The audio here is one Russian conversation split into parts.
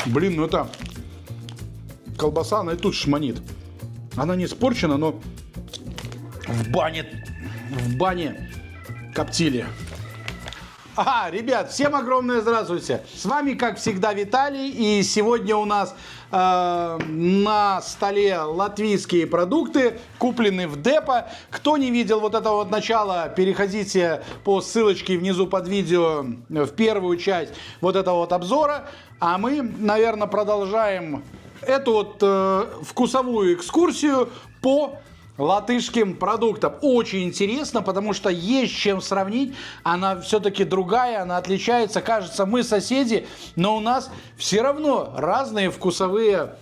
Блин, ну это колбаса, она и тут шманит. Она не испорчена, но в бане коптили. Ага, ребят, всем огромное здравствуйте. С вами, как всегда, Виталий. И сегодня у нас на столе латвийские продукты, купленные в депо. Кто не видел вот этого вот начала, переходите по ссылочке внизу под видео в первую часть вот этого вот обзора. А мы, наверное, продолжаем эту вот вкусовую экскурсию по латышским продуктам. Очень интересно, потому что есть чем сравнить. Она все-таки другая, она отличается. Кажется, мы соседи, но у нас все равно разные вкусовые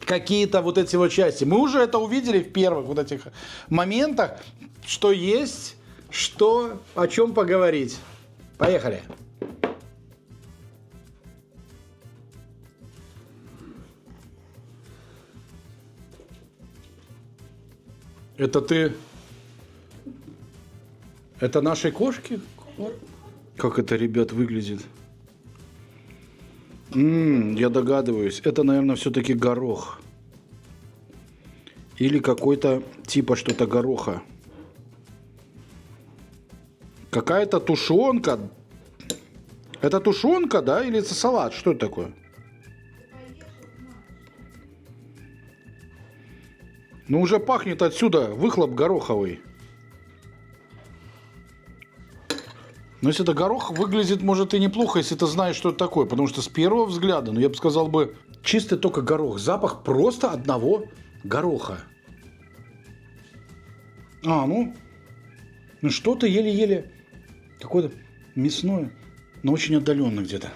какие-то вот эти вот части. Мы уже это увидели в первых вот этих моментах, что есть, что, о чем поговорить. Поехали. Это ты? Это нашей кошки? Как это, ребят, выглядит? Я догадываюсь. Это, наверное, все-таки горох. Или какой-то типа что-то гороха. Какая-то тушенка. Это тушенка, да? Или это салат? Что это такое? Ну, уже пахнет отсюда выхлоп гороховый. Но если это горох, выглядит, может, и неплохо, если ты знаешь, что это такое. Потому что с первого взгляда, ну, я бы сказал бы, чистый только горох. Запах просто одного гороха. Ну что-то еле-еле. Какое-то мясное, но очень отдаленно где-то.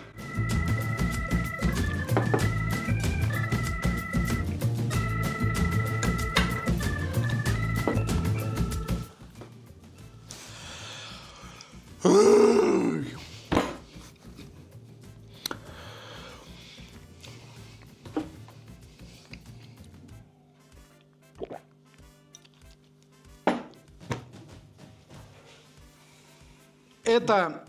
Это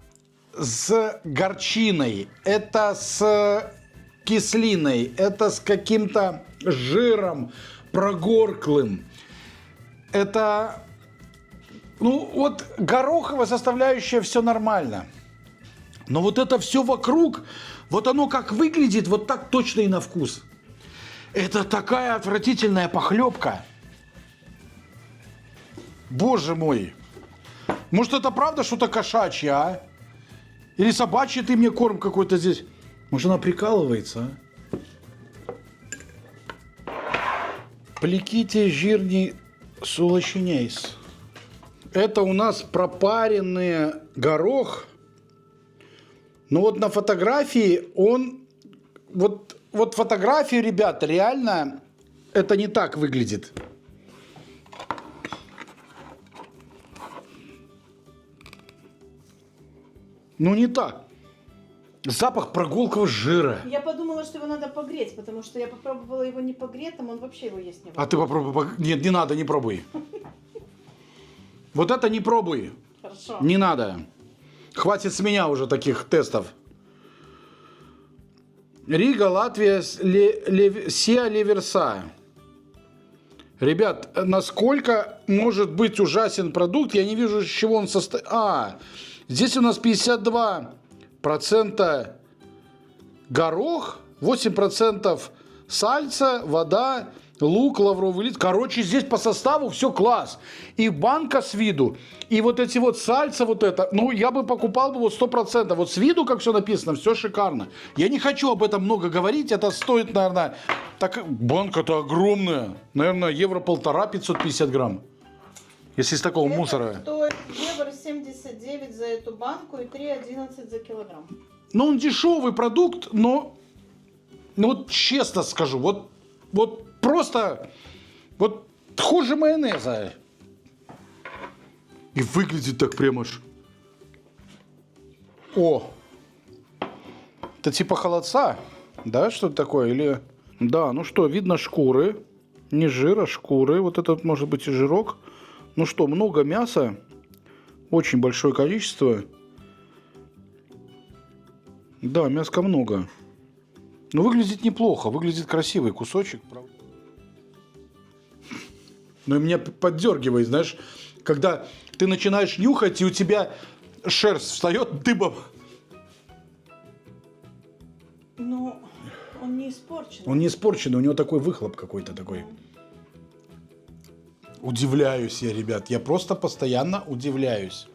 с горчиной, это с кислиной, это с каким-то жиром прогорклым. Это, ну вот гороховая составляющая, все нормально. Но вот это все вокруг, вот оно как выглядит, вот так точно и на вкус. Это такая отвратительная похлебка. Боже мой. Может, это правда что-то кошачье, а? Или собачий ты мне корм какой-то здесь? Может, она прикалывается, а? Плеките жирный сулощенейс. Это у нас пропаренный горох. Но вот на фотографии он... Вот фотографии, ребята, реально это не так выглядит. Ну, не так. Запах прогулкового жира. Я подумала, что его надо погреть, потому что я попробовала его не погретым, он вообще его есть не будет. А ты попробуй. Нет, не надо, не пробуй. Вот это не пробуй. Хорошо. Не надо. Хватит с меня уже таких тестов. Рига, Латвия, Сиа Леверса. Ребят, насколько может быть ужасен продукт, я не вижу, из чего он состоит. Здесь у нас 52% горох, 8% сальца, вода, лук, лавровый лист. Короче, здесь по составу все класс. И банка с виду, и вот эти вот сальца, вот это. Ну, я бы покупал бы вот 100%. Вот с виду, как все написано, все шикарно. Я не хочу об этом много говорить. Это стоит, наверное, так, банка-то огромная. Наверное, евро 1,5, 550 грамм. Если из такого мусора. Стоит евро 79 за эту банку и 3,11 за килограмм. Ну, он дешевый продукт, но вот честно скажу, вот просто вот хуже майонеза. И выглядит так прямо аж. Это типа холодца, да, что-то такое? Или... Да, ну что, видно шкуры, не жир, а шкуры. Вот этот может быть и жирок. Ну что, много мяса, очень большое количество. Да, мяска много. Ну, выглядит неплохо, выглядит красивый кусочек, правда. Но меня поддергивает, знаешь, когда ты начинаешь нюхать, и у тебя шерсть встает дыбом. Ну, он не испорчен. Он не испорчен, у него такой выхлоп какой-то такой. Удивляюсь я, ребят, я просто постоянно удивляюсь.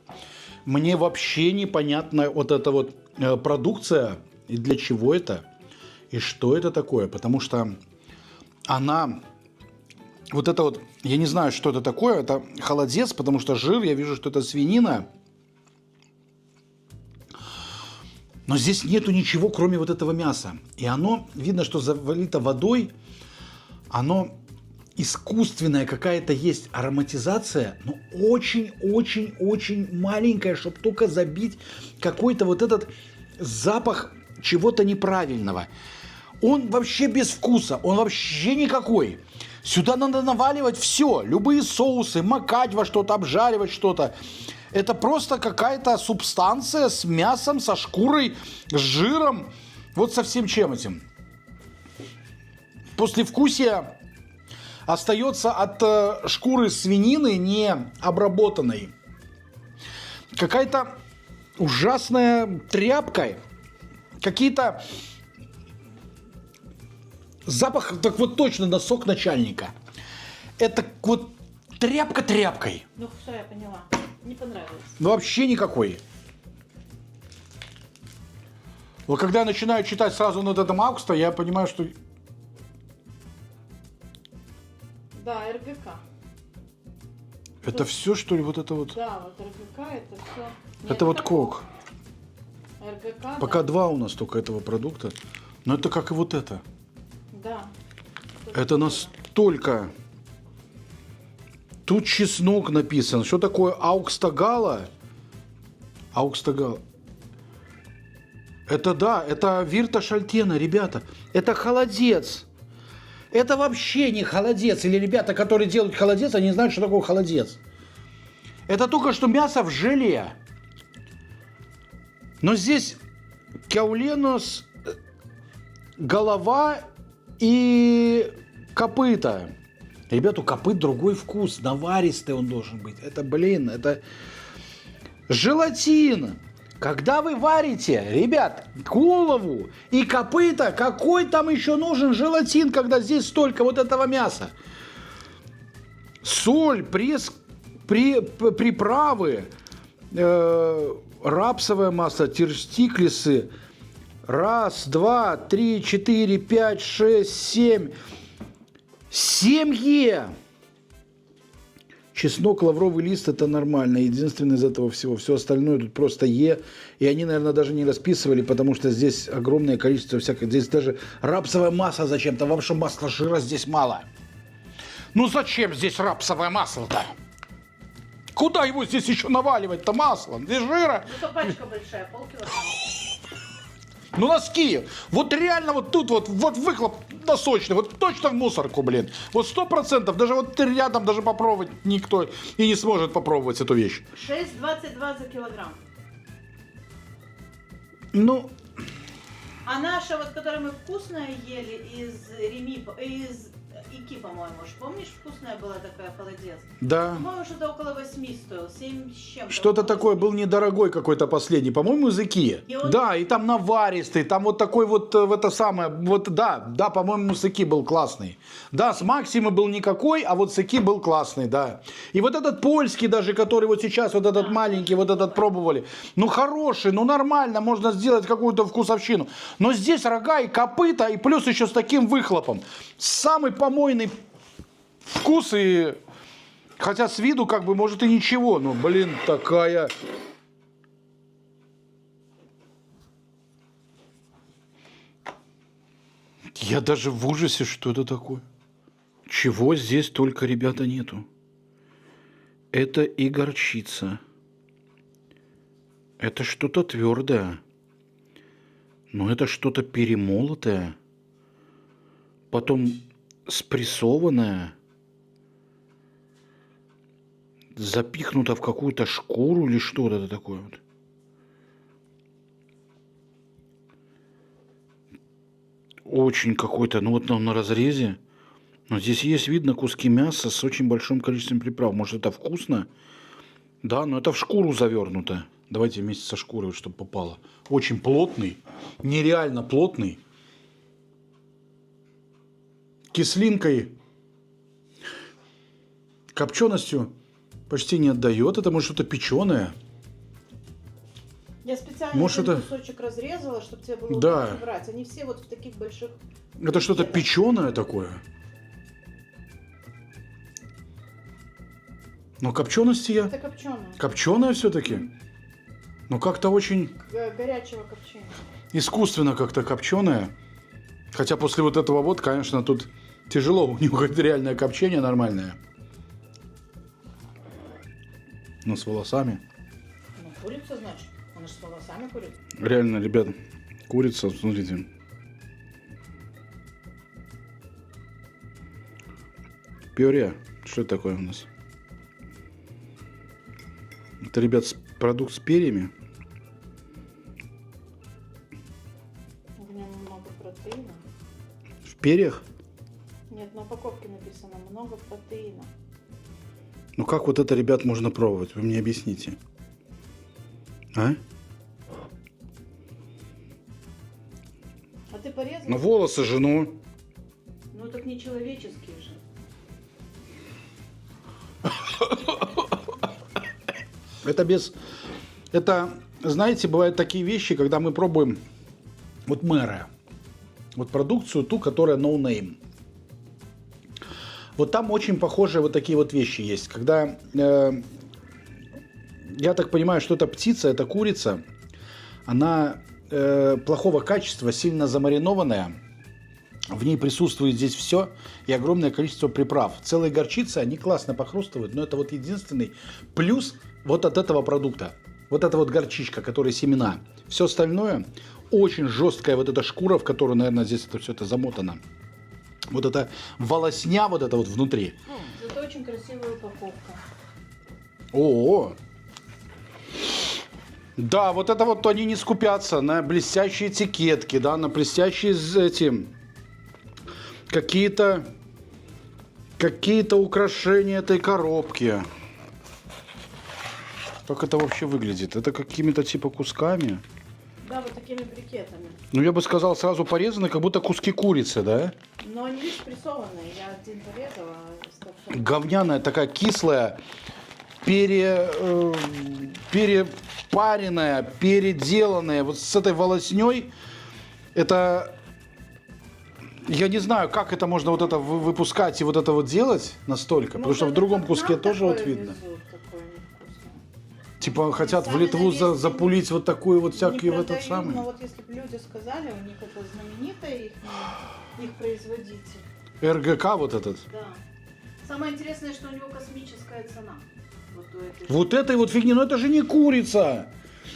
Мне вообще непонятна вот эта вот продукция, и для чего это, и что это такое, потому что она, вот это вот, я не знаю, что это такое, это холодец, потому что жир, я вижу, что это свинина, но здесь нету ничего, кроме вот этого мяса, и оно, видно, что завалито водой, оно... Искусственная какая-то есть ароматизация, но очень-очень-очень маленькая, чтобы только забить какой-то вот этот запах чего-то неправильного. Он вообще без вкуса, он вообще никакой. Сюда надо наваливать все, любые соусы, макать во что-то, обжаривать что-то. Это просто какая-то субстанция с мясом, со шкурой, с жиром, вот со всем чем этим. Послевкусие остается от шкуры свинины не обработанной. Какая-то ужасная тряпка. Какие-то... Запах, так вот точно носок начальника. Это вот тряпка тряпкой. Ну, все, я поняла. Не понравилось. Вообще никакой. Вот когда я начинаю читать сразу над этом Аугста, я понимаю, что... Да, РГК. Это все, что ли, вот это вот? Да, вот РГК это все. Это вот кок. РГК, Пока да. два у нас только этого продукта. Но это как и вот это. Да. Это настолько... Тут чеснок написан. Что такое аукстагала? Аукстагала. Это да, это вирта шальтена, ребята. Это холодец. Это вообще не холодец. Или ребята, которые делают холодец, они не знают, что такое холодец. Это только что мясо в желе. Но здесь кауленос, голова и копыта. Ребята, у копыт другой вкус. Наваристый он должен быть. Это, блин, это желатин. Когда вы варите, ребят, голову и копыта, какой там еще нужен желатин, когда здесь столько вот этого мяса? Соль, приправы, рапсовое масло, терстиклисы. Раз, два, три, четыре, пять, шесть, семь. 7Е. Чеснок, лавровый лист – это нормально. Единственное из этого всего. Все остальное тут просто Е. И они, наверное, даже не расписывали, потому что здесь огромное количество всякого. Здесь даже рапсовое масло зачем-то. Вообще масла жира здесь мало. Ну зачем здесь рапсовое масло-то? Куда его здесь еще наваливать-то масло? Здесь жира. Зато пачка большая, полкилограмма. Ну носки. Вот реально вот тут вот выхлоп носочный. Вот точно в мусорку, блин. Вот 100%. Даже вот рядом даже попробовать никто и не сможет попробовать эту вещь. 6,22 за килограмм. Ну, А наша, вот, которую мы вкусная ели из Реми, из Ики, по-моему, помнишь, вкусная была такая холодец? да. По-моему, что-то около 8 стоил, 7 с чем-то. Что-то около такое 8. был недорогой какой-то последний, по-моему, из Ики. И он- Да, и там наваристый, там вот такой вот в это самое, вот да, по-моему, с Ики был классный. Да, с Максима был никакой, а вот с Ики был классный, да. И вот этот польский даже, который вот сейчас, вот этот маленький, вот этот пробовали, ну хороший, ну нормально, можно сделать какую-то вкусовщину. Но здесь рога и копыта, и плюс еще с таким выхлопом. Самый помойный вкус и... Хотя с виду как бы может и ничего, но, блин, такая... Я даже в ужасе, что это такое. Чего здесь только, ребята, нету. Это и горчица. Это что-то твердое. Но это что-то перемолотое. Потом спрессованное. Запихнуто в какую-то шкуру или что-то это такое вот. очень какой-то, ну вот он на разрезе. Но здесь есть, видно, куски мяса с очень большим количеством приправ. Может, это вкусно? Да, но это в шкуру завернуто. Давайте вместе со шкурой, чтобы попало. Очень плотный, нереально плотный. Кислинкой, копченостью почти не отдает. Это может что-то печеное. Я специально Может, один это- кусочек разрезала, чтобы тебе было Да. удобно брать. Они все вот в таких больших... Это что-то пакетах. печеное такое. Но копчености я... Это копченое. Копченое все-таки. Но как-то очень Горячего копчения. искусственно как-то копченое. Хотя после вот этого вот, конечно, тут тяжело унюхать реальное копчение нормальное. Но с волосами. Ну, курица, значит. Она же с волосами курица. Реально, ребят, курица, смотрите. Пюре. Что это такое у нас? Это, ребят, продукт с перьями. В нем много протеина. В перьях? Нет, на упаковке написано много протеина. Ну как вот это, ребят, можно пробовать? Вы мне объясните. А? А ты порезал? Ну волосы же, ну. Ну так не человеческие же. Это без... Это, знаете, бывают такие вещи, когда мы пробуем вот мэра. Вот продукцию, ту, которая no name. Вот там очень похожие вот такие вот вещи есть. Когда, я так понимаю, что это птица, это курица. Она плохого качества, сильно замаринованная. В ней присутствует здесь все и огромное количество приправ. Целые горчицы, они классно похрустывают, но это вот единственный плюс вот от этого продукта. Вот эта вот горчичка, которая семена. Все остальное очень жесткая вот эта шкура, в которую, наверное, здесь это все это замотано. Вот эта волосня вот это вот внутри. Зато очень красивая упаковка. О, да, вот это вот они не скупятся на блестящие этикетки, да, на блестящие эти какие-то украшения этой коробки. Как это вообще выглядит? Это какими-то типа кусками? Да, вот такими брикетами. Ну, я бы сказал, сразу порезаны, как будто куски курицы, да? Но они лишь прессованные. Я один порезала, а остальное- Говняная, такая кислая, перепаренная, переделанная. Вот с этой волосней. Это... Я не знаю, как это можно вот это выпускать и вот это вот делать настолько. Потому что в это другом как куске нам тоже такое вот видно. везут, такое невкусное. Типа хотят в Сами Литву навесили. запулить вот такую вот всякие Не в этот продают, самый. но вот если бы люди сказали, у них это знаменитое их производитель. РГК вот этот. Да. Самое интересное, что у него космическая цена. Вот у этой. Вот этой вот фигни, но это же не курица.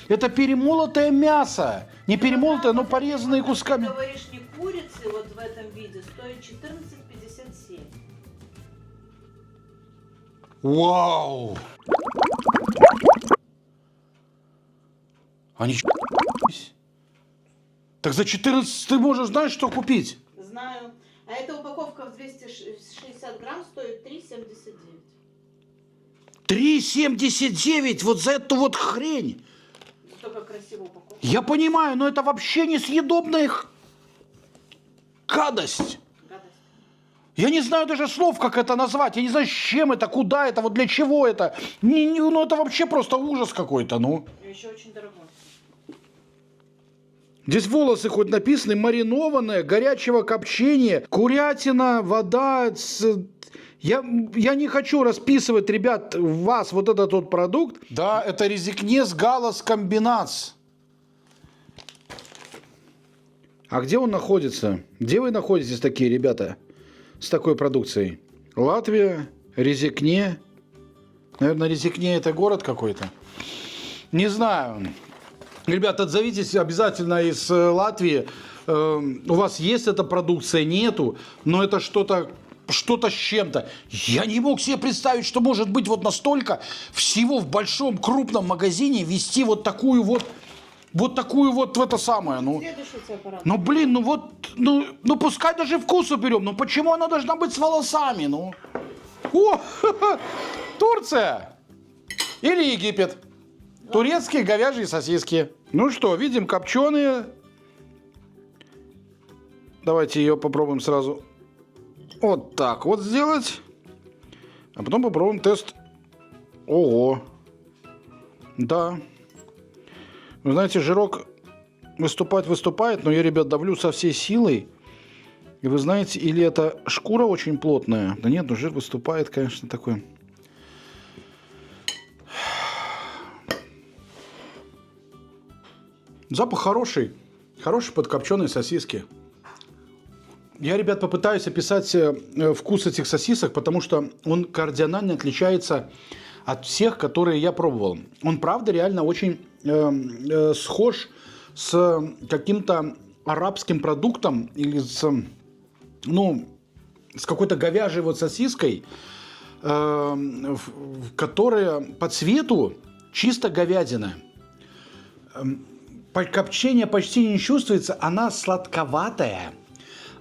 Это перемолотое мясо. Не перемолотое, но порезанное кусками. Ты говоришь, не курицы вот в этом виде стоит 14,57. Вау! Они так за 14 ты можешь, знаешь, что купить? Знаю. А эта упаковка в 260 грамм стоит 3,79. 3,79 вот за эту вот хрень. Только красивая упаковка. Я понимаю, но это вообще несъедобная гадость. Гадость. Я не знаю даже слов, как это назвать. Я не знаю, с чем это, куда это, вот для чего это. Ну, это вообще просто ужас какой-то, ну. И еще очень дорогой. Здесь волосы хоть написаны, маринованное, горячего копчения, курятина, вода. Я не хочу расписывать, ребят, вас вот этот вот продукт. Да, это резикнес галас комбинаци. А где он находится? Где вы находитесь такие, ребята, с такой продукцией? Латвия, Резекне. Наверное, Резекне это город какой-то. Не знаю. Ребята, отзовитесь обязательно из Латвии. У вас есть эта продукция, нету, но это что-то с чем-то. Я не мог себе представить, что может быть вот настолько всего в большом крупном магазине вести вот такую вот Вот такую вот в это самое, ну. Следующий у тебя аппарат. Ну, блин, ну вот, ну пускай даже вкус уберем, но почему она должна быть с волосами, ну? О, Турция или Египет. Турецкие говяжьи сосиски. Ну что, видим копченые. Давайте ее попробуем сразу вот так вот сделать. А потом попробуем тест. Ого. Да. Вы знаете, жирок выступает, но я, ребят, давлю со всей силой. И вы знаете, или это шкура очень плотная. Да нет, ну жир выступает, конечно, такой. Запах хороший. Хороший подкопченые сосиски. Я, ребят, попытаюсь описать вкус этих сосисок, потому что он кардинально отличается от всех, которые я пробовал. Он, правда, реально очень схож с каким-то арабским продуктом или с какой-то говяжьей вот сосиской, которая по цвету чисто говядина. Копчение почти не чувствуется, она сладковатая,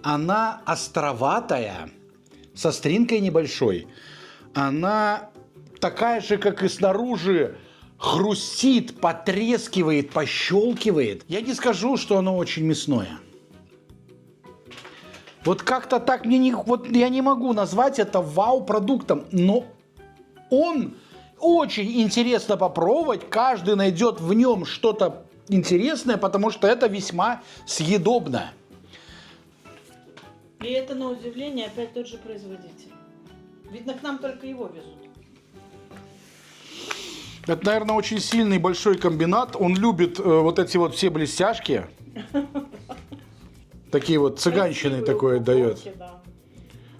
она островатая, со стринкой небольшой. Она такая же, как и снаружи, хрустит, потрескивает, пощелкивает. Я не скажу, что оно очень мясное. Вот как-то так я не могу назвать это вау-продуктом, но он очень интересно попробовать. Каждый найдет в нем что-то интересное, потому что это весьма съедобно. И это, на удивление, опять тот же производитель. Видно, к нам только его везут. Это, наверное, очень сильный большой комбинат. Он любит вот эти вот все блестяшки. Такие вот цыганщины такое дает. Да.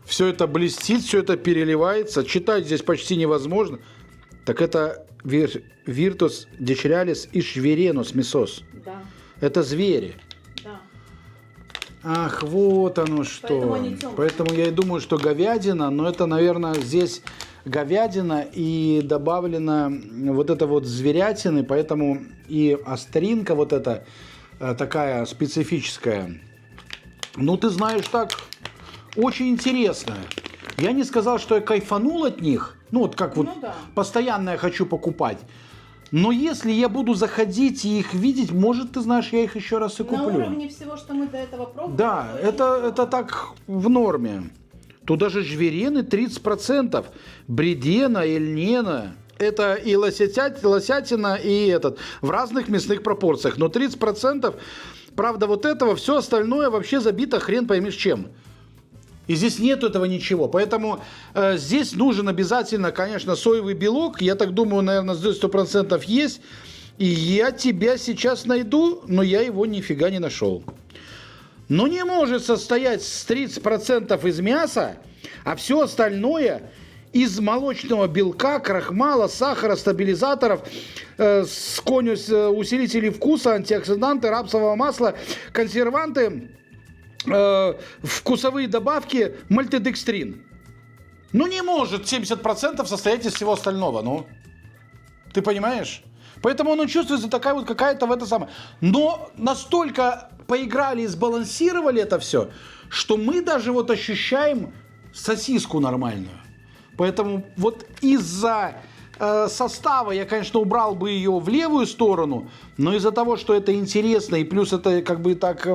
Все это блестит, все это переливается. Читать здесь почти невозможно. Так это Virtus Decheiralis и Schwerenus Mesos. Да. Это звери. Да. Ах, вот оно что. Поэтому они темные. Поэтому я и думаю, что говядина, но это, наверное, здесь говядина и добавлена вот это вот зверятины, поэтому и остринка вот эта такая специфическая. Ну, ты знаешь, так, очень интересная. Я не сказал, что я кайфанул от них. Ну, вот как вот да. Постоянно я хочу покупать. Но если я буду заходить и их видеть, может, ты знаешь, я их еще раз и куплю. На уровне всего, что мы до этого пробовали. Да, это так в норме. Тут даже жверены 30%. Бредена, эльнена. Это и лосятина, и этот. В разных мясных пропорциях. Но 30%, правда, вот этого, все остальное вообще забито хрен поймешь чем. И здесь нет этого ничего. Поэтому здесь нужен обязательно, конечно, соевый белок. Я так думаю, наверное, здесь 100% есть. И я тебя сейчас найду, но я его нифига не нашел. Но не может состоять с 30% из мяса, а все остальное из молочного белка, крахмала, сахара, стабилизаторов, усилителей вкуса, антиоксиданты, рапсового масла, консерванты, вкусовые добавки, мальтодекстрин. Ну не может 70% состоять из всего остального, ну. Ты понимаешь? Поэтому оно чувствуется такая вот какая-то в это самое. Но настолько поиграли и сбалансировали это все, что мы даже вот ощущаем сосиску нормальную. Поэтому вот из-за состава я, конечно, убрал бы ее в левую сторону, но из-за того, что это интересно, и плюс это как бы так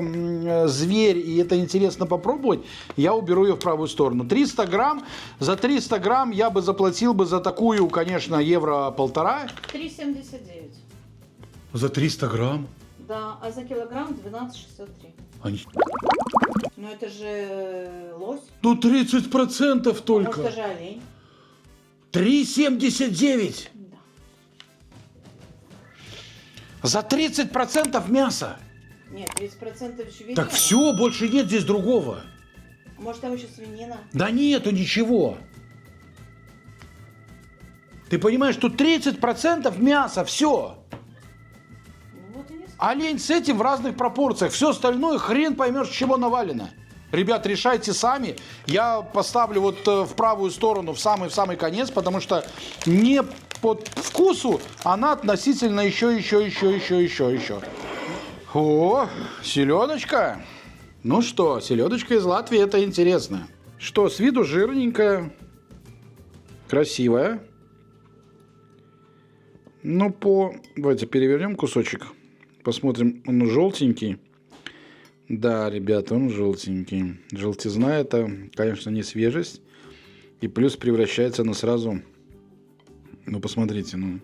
зверь, и это интересно попробовать, я уберу ее в правую сторону. 300 грамм, за 300 грамм я бы заплатил бы за такую, конечно, евро 1,5. 3,79. За 300 грамм? Да, а за килограмм 12,63. Ну это же лось. Ну 30% только. Может, даже олень. 3,79. Да. За 30% мяса. Нет, 30% свинина. Так все, больше нет здесь другого. Может, там еще свинина? Да нету ничего. Ты понимаешь, тут 30% мяса, все. Ну вот и не. Олень с этим в разных пропорциях. Все остальное хрен поймешь, с чего навалено. Ребят, решайте сами. Я поставлю вот в правую сторону, в самый конец, потому что не по вкусу она относительно еще. О, селедочка. Ну что, селедочка из Латвии, это интересно. Что, с виду жирненькая, красивая. Ну, давайте перевернем кусочек. Посмотрим, он желтенький. Да, ребята, он желтенький. Желтизна это, конечно, не свежесть. И плюс превращается она сразу... Ну, посмотрите, ну.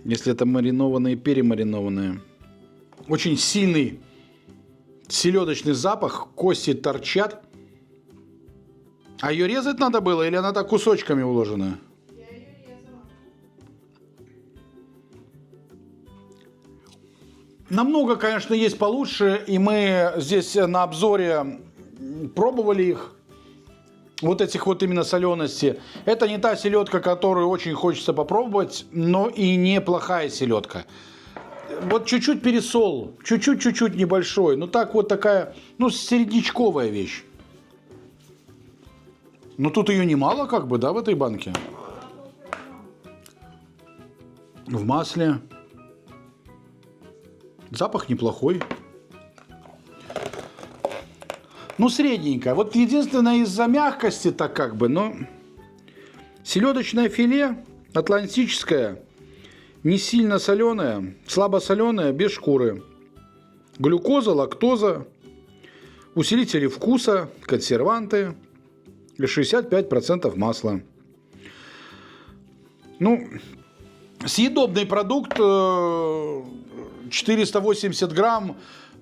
Если это маринованное и перемаринованное. Очень сильный селедочный запах. Кости торчат. А ее резать надо было или она так кусочками уложена? Я ее резала. Намного, конечно, есть получше. И мы здесь на обзоре пробовали их. Вот этих вот именно солености. Это не та селедка, которую очень хочется попробовать, но и неплохая селедка. Вот чуть-чуть пересол, чуть-чуть небольшой. Ну так вот такая, ну середнячковая вещь. Но тут ее немало как бы, да, в этой банке? В масле. Запах неплохой. Ну, средненькая. Вот единственное из-за мягкости так как бы, но селедочное филе атлантическое, не сильно соленое, слабо соленое, без шкуры. Глюкоза, лактоза, усилители вкуса, консерванты и 65% масла. Ну, съедобный продукт, 480 грамм,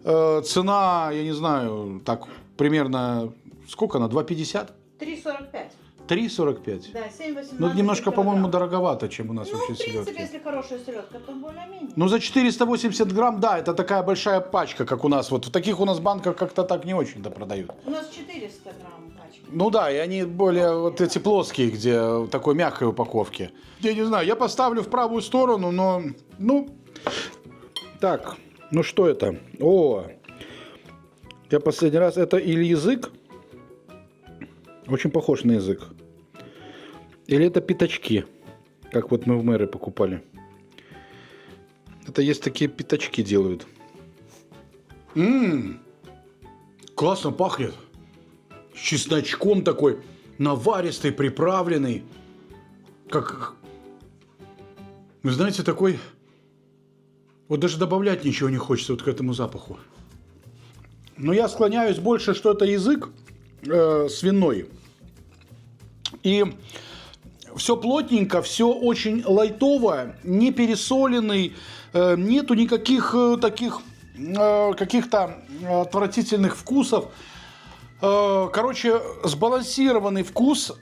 цена, я не знаю, так... Примерно, сколько она, 2,50? 3,45. 3,45? Да, 7,18. Ну, немножко, по-моему, дороговато, чем у нас Ну, вообще в принципе, селедки. если хорошая селедка, то более-менее. Ну, за 480 грамм, да, это такая большая пачка, как у нас. Вот в таких у нас банках как-то так не очень-то продают. У нас 400 грамм пачка. Ну да, и они более вот эти плоские, где в такой мягкой упаковке. Я не знаю, я поставлю в правую сторону, но, ну, так, ну что это? О, я последний раз, это или язык, очень похож на язык, или это пятачки, как вот мы в Мэры покупали. Это есть такие пятачки делают. Классно пахнет. С чесночком такой, наваристый, приправленный. Как, вы знаете, такой... Вот даже добавлять ничего не хочется вот к этому запаху. Но я склоняюсь больше, что это язык свиной. И все плотненько, все очень лайтовое, не пересоленный, нету никаких таких каких-то отвратительных вкусов. Короче, сбалансированный вкус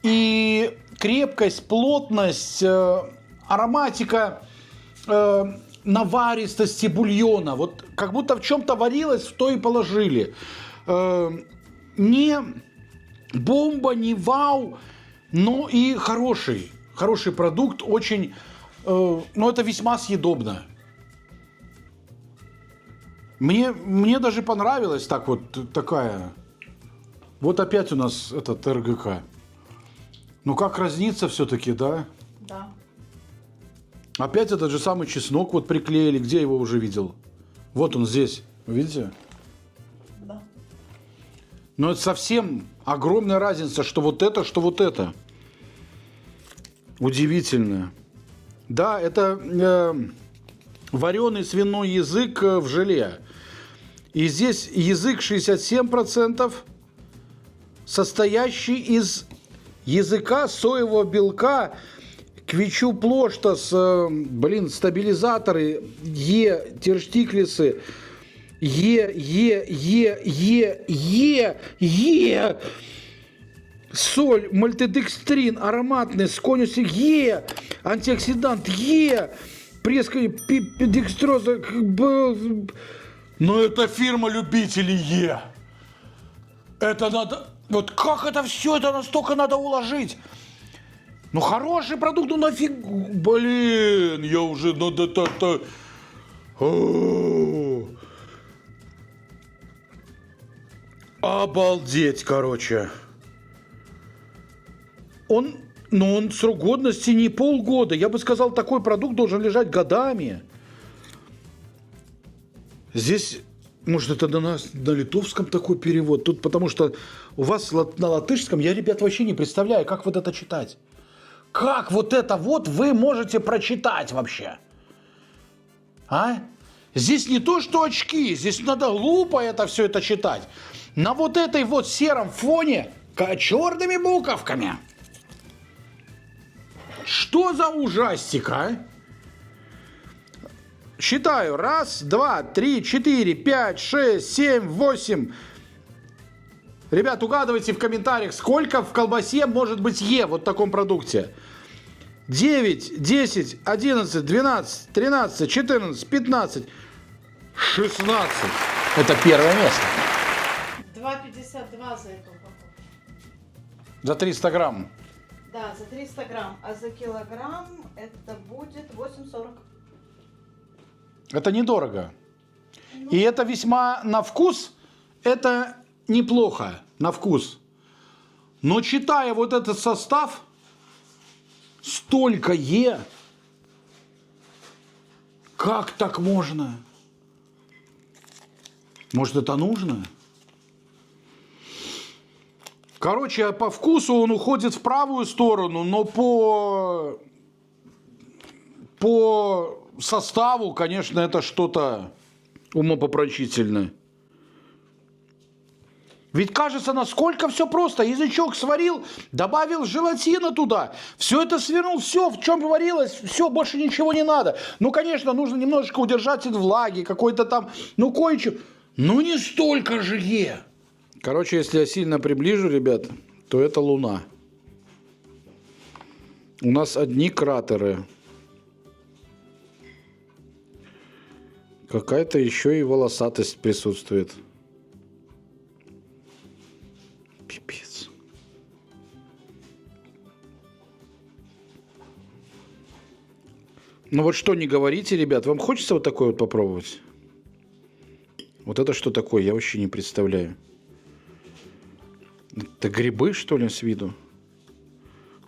и крепкость, плотность, ароматика, наваристости бульона. Вот как будто в чем-то варилось, в то и положили. Не бомба, не вау, но и хороший. Хороший продукт, очень... но это весьма съедобно. Мне даже понравилась так вот такая... Вот опять у нас этот РГК. Ну как разнится все-таки, да? Да. Опять этот же самый чеснок вот приклеили. Где я его уже видел? Вот он здесь. Вы видите? Да. Но это совсем огромная разница, что вот это. Удивительно. Да, это вареный свиной язык в желе. И здесь язык 67%, состоящий из языка соевого белка, квичу плоштас, стабилизаторы, терштиклисы, соль, мальтодекстрин, ароматный, сконюс, антиоксидант, декстроза, но это фирма любителей Это надо... Вот как это все, это настолько надо уложить? Ну, хороший продукт, ну нафиг... Блин, я уже... Обалдеть, короче. Он Но он срок годности не полгода. Я бы сказал, такой продукт должен лежать годами. Здесь, может, это на нас на литовском такой перевод. Тут потому что у вас на латышском, я, ребят, вообще не представляю, как вот это читать. Как вот это вот вы можете прочитать вообще? А? Здесь не то, что очки, здесь надо глупо это все это читать. На вот этой вот сером фоне черными буковками. Что за ужастик, а? Считаю. 1, 2, 3, 4, 5, 6, 7, 8. Ребят, угадывайте в комментариях, сколько в колбасе может быть Е вот в таком продукте. 9, 10, 11, 12, 13, 14, 15, 16. Это первое место. 2,52 за эту упаковку. За 300 грамм. Да, за 300 грамм, а за килограмм это будет 8,40. Это недорого. И это весьма на вкус, это неплохо на вкус. Но читая вот этот состав, столько Е, как так можно? Может, это нужно? Короче, по вкусу он уходит в правую сторону, но по составу, конечно, это что-то умопомрачительное. Ведь кажется, насколько все просто. Язычок сварил, добавил желатина туда, все это свернул, все, в чем варилось, все, больше ничего не надо. Ну, конечно, нужно немножечко удержать от влаги, какой-то там, ну, кое-что. Ну, не столько же Е. Короче, если я сильно приближу, ребят, то это Луна. У нас одни кратеры. Какая-то еще и волосатость присутствует. Пипец. Ну вот что не говорите, ребят, вам хочется вот такое вот попробовать? Вот это что такое, я вообще не представляю. Это грибы, что ли, с виду?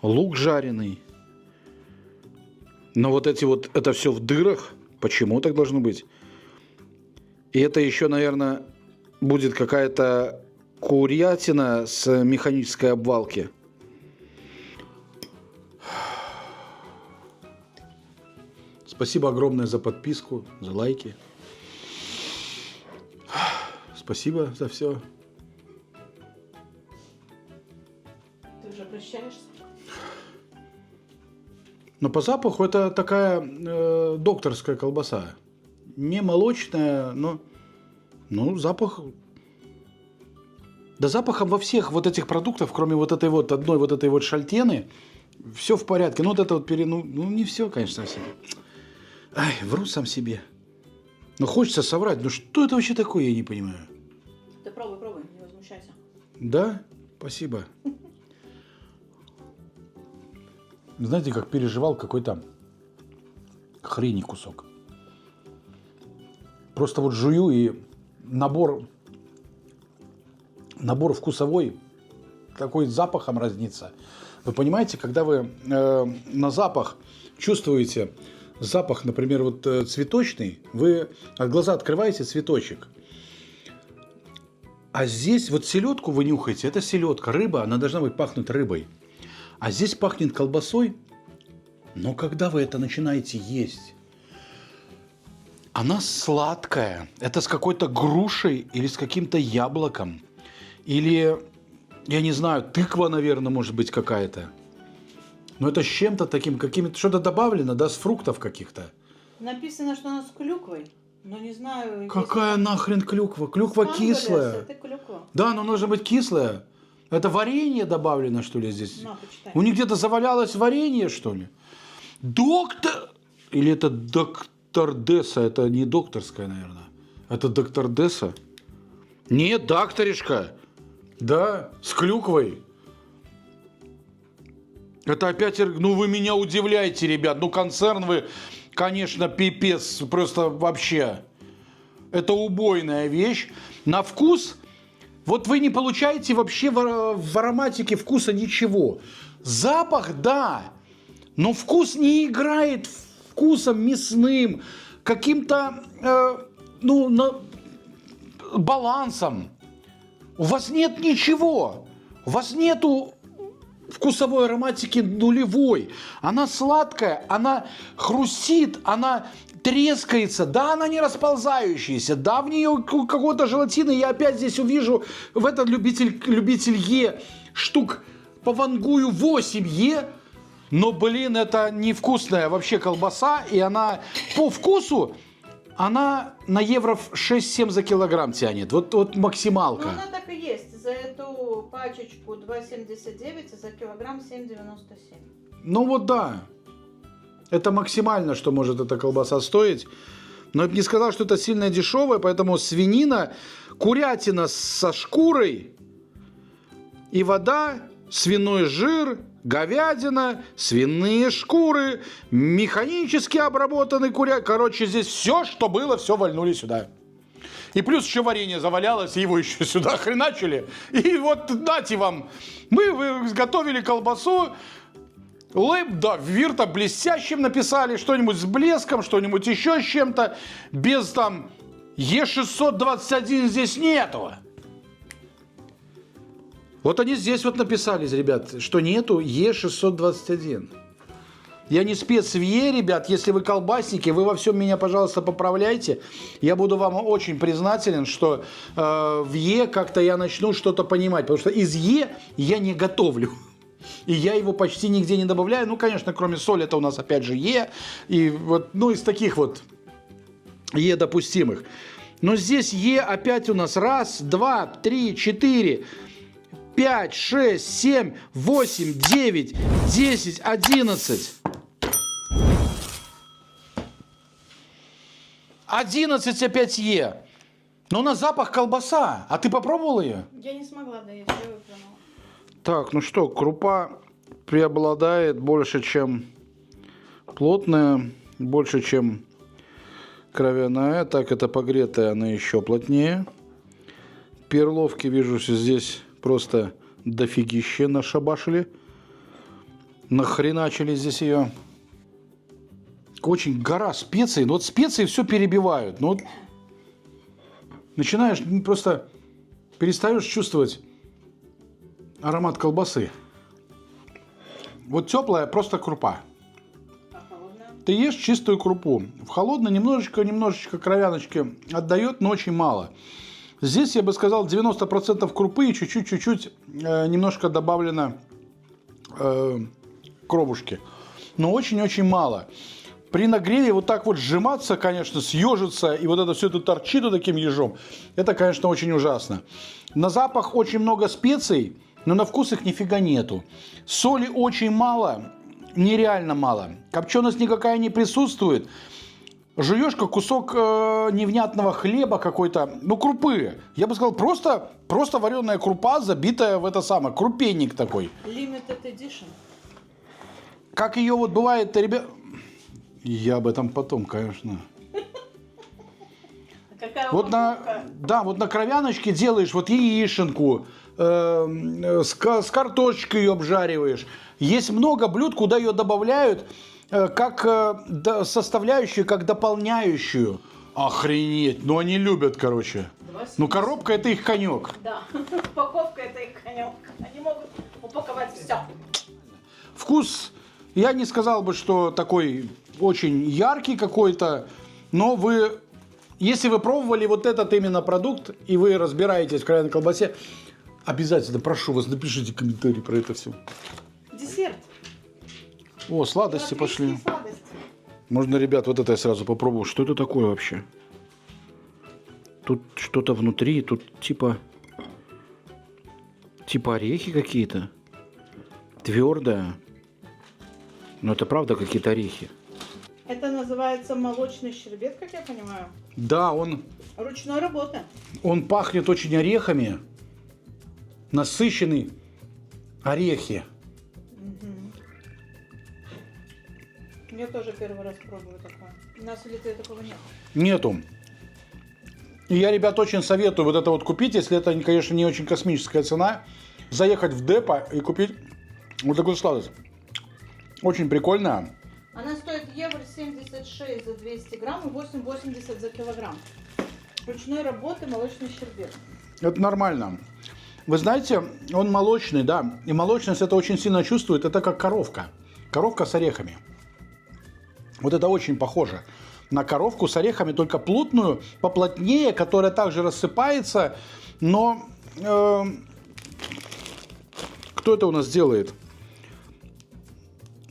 Лук жареный. Но вот эти вот, это все в дырах. Почему так должно быть? И это еще, наверное, будет какая-то курятина с механической обвалки. Спасибо огромное за подписку, за лайки. Спасибо за все. Ты уже прощаешься? Но по запаху это такая докторская колбаса. Не молочная, но запах... Да запахом во всех вот этих продуктах, кроме вот этой вот одной вот этой вот шальтены, все в порядке. Ну вот это вот ну не все, конечно, совсем. Ай, вру сам себе. Но хочется соврать. Ну что это вообще такое, я не понимаю. Ты пробуй, не возмущайся. Да? Спасибо. Знаете, как переживал какой-то хрени кусок. Просто вот жую и набор вкусовой такой запахом разнится. Вы понимаете, когда вы на запах чувствуете запах, например, вот цветочный, вы глаза открываете, цветочек. А здесь вот селедку вы нюхаете, это селедка, рыба, она должна быть пахнуть рыбой. А здесь пахнет колбасой, но когда вы это начинаете есть, она сладкая. Это с какой-то грушей или с каким-то яблоком. Или, я не знаю, тыква, наверное, может быть какая-то. Но это с чем-то таким, каким-то, что-то добавлено, да, с фруктов каких-то. Написано, что она с клюквой, но не знаю... Какая нахрен клюква? Клюква кислая. Это клюква. Да, но должна быть кислая. Это варенье добавлено, что ли, здесь? На, почитай. У них где-то завалялось варенье, что ли? Доктор... Или это доктор Десса? Это не докторская, наверное. Это доктор Десса? Нет, докторишка. Да, с клюквой. Это опять... Ну, вы меня удивляете, ребят. Ну, концерн вы, конечно, пипец. Просто вообще. Это убойная вещь. На вкус Вот вы не получаете вообще в ароматике вкуса ничего. Запах, да, но вкус не играет вкусом мясным, каким-то балансом. У вас нет ничего. У вас нету вкусовой ароматики нулевой. Она сладкая, она хрустит, она трескается. Да, она не расползающаяся. Да, в нее какого-то желатина. Я опять здесь увижу в этот любитель Е штук повангую 8 Е. Но, блин, это невкусная вообще колбаса. И она по вкусу, она на евро 6-7 за килограмм тянет. Вот максималка. Ну, она так и есть. За эту пачечку 2,79, а за килограмм 7,97. Ну вот да. Это максимально, что может эта колбаса стоить. Но я бы не сказал, что это сильно дешевое, поэтому свинина, курятина со шкурой и вода, свиной жир, говядина, свиные шкуры, механически обработанный курятина. Короче, здесь все, что было, все вальнули сюда. И плюс еще варенье завалялось, его еще сюда хреначили. И вот дайте вам. Мы изготовили колбасу. Да, вирта блестящим написали, что-нибудь с блеском, что-нибудь еще с чем-то. Без там Е621 здесь нету. Вот они здесь вот написали, ребят, что нету Е621. Я не спец в Е, ребят. Если вы колбасники, вы во всем меня, пожалуйста, поправляйте. Я буду вам очень признателен, что в Е как-то я начну что-то понимать. Потому что из Е я не готовлю. И я его почти нигде не добавляю. Ну, конечно, кроме соли, это у нас опять же Е. И вот, ну, из таких вот Е допустимых. Но здесь Е опять у нас 1, 2, 3, 4, 5, 6, 7, 8, 9, 10, 11. 11 опять Е. Но на запах колбаса. А ты попробовал ее? Я не смогла, да, я все выплюнула. Так, ну что, крупа преобладает больше, чем плотная, больше, чем кровяная. Так, это погретая, она еще плотнее. Перловки, вижу, что здесь просто дофигище нашабашили. Нахреначили здесь ее. Очень гора специй. Но вот специи все перебивают. Но вот начинаешь просто перестаешь чувствовать аромат колбасы. Вот теплая просто крупа. А холодная? Ты ешь чистую крупу. В холодной немножечко кровяночки отдает, но очень мало. Здесь, я бы сказал, 90% крупы и чуть-чуть немножко добавлено кровушки. Но очень-очень мало. При нагреве вот так вот сжиматься, конечно, съежиться, и вот это все это торчит вот таким ежом, это, конечно, очень ужасно. На запах очень много специй, но на вкус их нифига нету. Соли очень мало, нереально мало. Копченость никакая не присутствует. Жуешь как кусок невнятного хлеба какой-то, ну, крупы. Я бы сказал, просто вареная крупа, забитая в это самое, крупенник такой. Limited Edition. Как ее вот бывает, ребят... Я об этом потом, конечно. Какая Вот вот на кровяночке делаешь вот яишенку, с картошечкой ее обжариваешь. Есть много блюд, куда ее добавляют как составляющую, как дополняющую. Охренеть, ну они любят, короче. Ну коробка это их конек. Да, упаковка это их конек. Они могут упаковать все. Вкус, я не сказал бы, что такой очень яркий какой-то, но если вы пробовали вот этот именно продукт, и вы разбираетесь в кровяной колбасе, обязательно, прошу вас, напишите комментарий про это все. Десерт. О, сладости пошли. Сладости. Можно, ребят, вот это я сразу попробую. Что это такое вообще? Тут что-то внутри, тут типа орехи какие-то. Твердое. Но это правда какие-то орехи. Это называется молочный щербет, как я понимаю. Да, он Ручной работы. пахнет очень орехами. Насыщенный орехи. Я тоже первый раз пробую такое. У нас в Литве такого нет. Нету. И я, ребят, очень советую вот это вот купить, если это, конечно, не очень космическая цена, заехать в депо и купить вот такую сладость. Очень прикольная. Она стоит евро 76 за 200 грамм и 8,80 за килограмм. Ручной работы молочный щербет. Это нормально. Вы знаете, он молочный, да, и молочность это очень сильно чувствует, это как коровка. Коровка с орехами. Вот это очень похоже на коровку с орехами, только плотную, поплотнее, которая также рассыпается, но кто это у нас делает?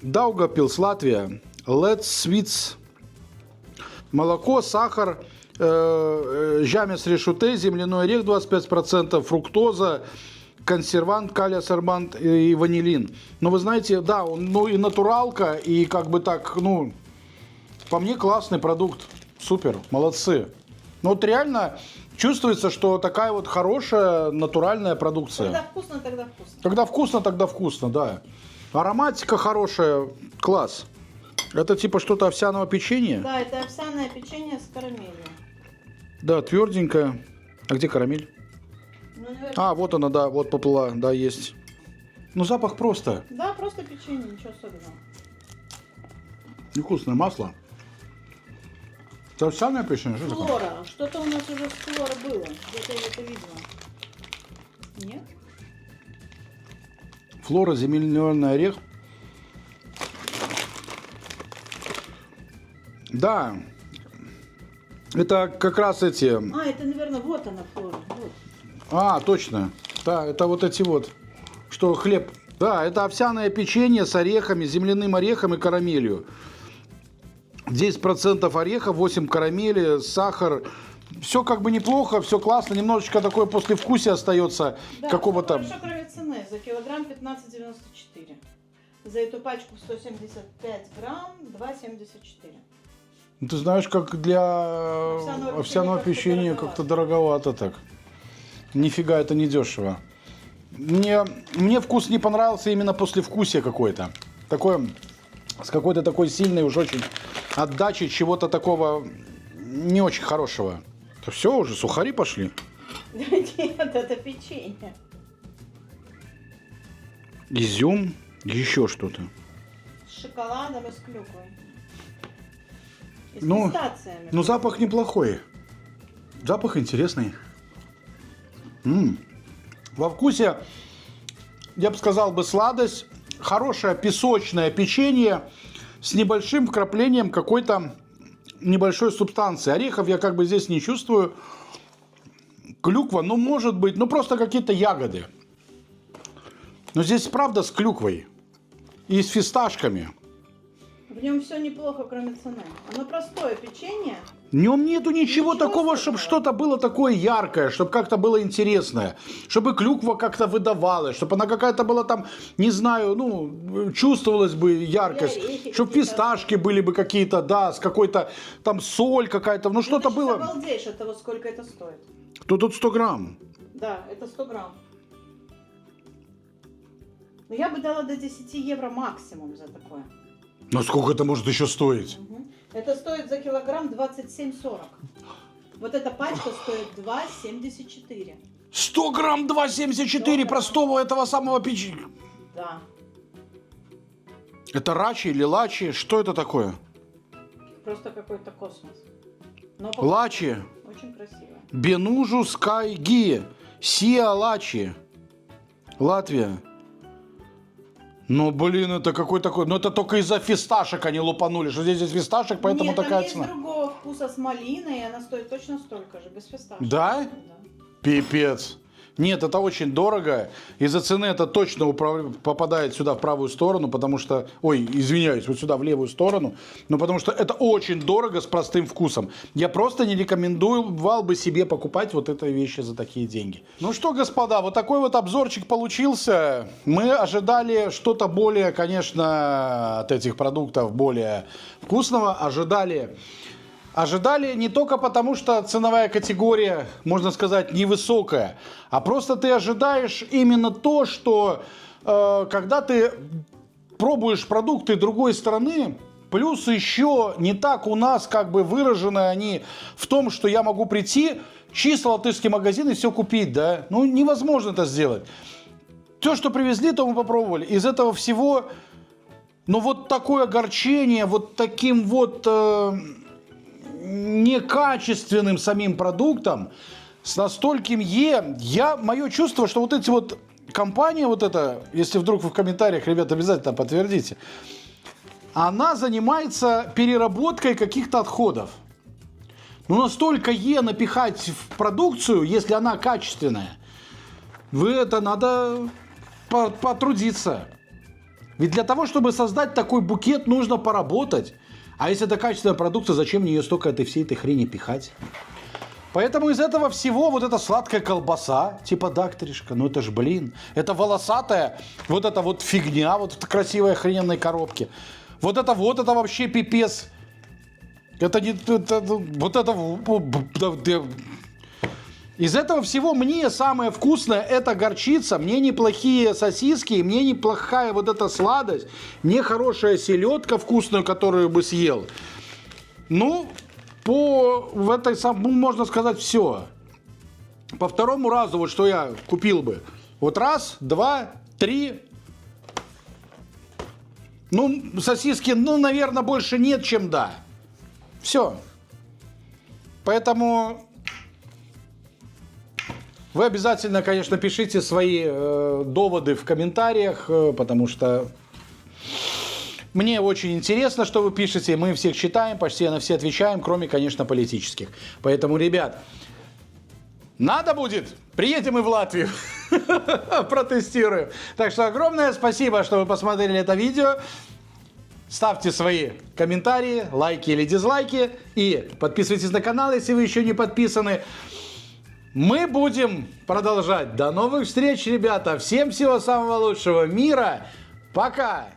Даугавпилс, Латвия, Let's Sweets, молоко, сахар, жамес решуте, земляной орех 25%, фруктоза, консервант, калия-сорбант и ванилин. Но вы знаете, да, он, ну и натуралка, и как бы так, ну, по мне классный продукт. Супер, молодцы. Ну вот реально чувствуется, что такая вот хорошая натуральная продукция. Когда вкусно, тогда вкусно. Когда вкусно, тогда вкусно, да. Ароматика хорошая, класс. Это типа что-то овсяного печенья? Да, это овсяное печенье с карамелью. Да, тверденькая. А где карамель? Ну, наверное... А, вот она, да, вот поплыла, да, есть. Ну, запах просто. Да, просто печенье, ничего особенного. Невкусное масло. Это овсяное печенье? Что такое? Флора. Что-то у нас уже с флорой было. Где-то я это видела. Нет? Флора, земляной орех. Да. Это как раз эти... А, это, наверное, вот она, флора. Вот. А, точно. Да, это вот эти вот, что хлеб. Да, это овсяное печенье с орехами, земляным орехом и карамелью. 10% орехов, 8 карамели, сахар. Все как бы неплохо, все классно. Немножечко такое послевкусие остается Да, какого-то... хорошо, кроме цены. За килограмм 15,94. За эту пачку 175 грамм 2,74. Ну, ты знаешь, как для овсяного печенья как-то дороговато так. Нифига, это не дешево. Мне вкус не понравился именно послевкусие какое-то. Такое, с какой-то такой сильной уж очень отдачей чего-то такого не очень хорошего. Это все, уже сухари пошли. Нет, это печенье. Изюм, еще что-то. С шоколадом и с клюквой. И с Ну, пистациями. ну, запах неплохой. Запах интересный. Во вкусе, я бы сказал, сладость. Хорошее песочное печенье с небольшим вкраплением какой-то небольшой субстанции. Орехов я как бы здесь не чувствую. Клюква, ну, может быть, ну, просто какие-то ягоды. Но здесь правда с клюквой и с фисташками. В нем все неплохо, кроме цены. Оно простое печенье. В нем нету ничего такого, особенного. чтобы что-то было такое яркое, чтобы как-то было интересное, чтобы клюква как-то выдавалась, чтобы она какая-то была там, не знаю, ну, чувствовалась бы яркость, орехи чтобы какие-то. фисташки были бы какие-то, да, с какой-то там соль какая-то, ну что-то Ты было. обалдеешь от того, сколько это стоит. Тут 100 грамм. Да, это 100 грамм. Но я бы дала до 10 евро максимум за такое. Но сколько это может еще стоить? Мгм. Это стоит за килограмм 27,40. Вот эта пачка стоит 2,74. 100 грамм 2,74 простого этого самого печенья. Да. Это рачи или лачи? Что это такое? Просто какой-то космос. Но Лачи. очень красиво. Бенужу Скайги. Сиа Лачи. Латвия. Ну, блин, это какой такой... Ну, это только из-за фисташек они лупанули, что здесь фисташек, поэтому Нет, такая там цена. есть другого вкуса с малиной, и она стоит точно столько же, без фисташек. Да? Да. Пипец. Нет, это очень дорого. Из-за цены это точно попадает сюда в правую сторону, потому что... Ой, извиняюсь, вот сюда в левую сторону. Но потому что это очень дорого с простым вкусом. Я просто не рекомендовал бы себе покупать вот эти вещи за такие деньги. Ну что, господа, вот такой вот обзорчик получился. Мы ожидали что-то более, конечно, от этих продуктов более вкусного. Ожидали не только потому, что ценовая категория, можно сказать, невысокая, а просто ты ожидаешь именно то, что когда ты пробуешь продукты другой страны, Плюс еще не так у нас как бы выражены они в том, что я могу прийти чисто в латышский магазин и все купить, да? Ну, невозможно это сделать. То, что привезли, то мы попробовали. Из этого всего, ну, вот такое огорчение, вот таким вот некачественным самим продуктом, с настольким мое чувство, что вот эти вот компании, вот это, если вдруг вы в комментариях, ребята, обязательно подтвердите, она занимается переработкой каких-то отходов. Ну, настолько напихать в продукцию, если она качественная, это надо потрудиться. Ведь для того, чтобы создать такой букет, нужно поработать. А если это качественная продукция, зачем мне ее столько всей этой хрени пихать? Поэтому из этого всего вот эта сладкая колбаса, типа докторишка, ну это ж, блин, это волосатая, вот эта вот фигня, вот в красивой охрененной коробке. Вот это вообще пипец. Это не... Из этого всего мне самое вкусное это горчица, мне неплохие сосиски, мне неплохая вот эта сладость, мне хорошая селедка вкусную, которую бы съел. Ну, можно сказать, все. По второму разу, вот что я купил бы. Вот раз, два, три. Ну, сосиски, наверное, больше нет, чем да. Все. Поэтому вы обязательно, конечно, пишите свои доводы в комментариях, потому что мне очень интересно, что вы пишете. Мы всех читаем, почти на все отвечаем, кроме, конечно, политических. Поэтому, ребят, надо будет, приедем и в Латвию, протестируем. Так что огромное спасибо, что вы посмотрели это видео. Ставьте свои комментарии, лайки или дизлайки. И подписывайтесь на канал, если вы еще не подписаны. Мы будем продолжать. До новых встреч, ребята. Всем всего самого лучшего. Мира. Пока.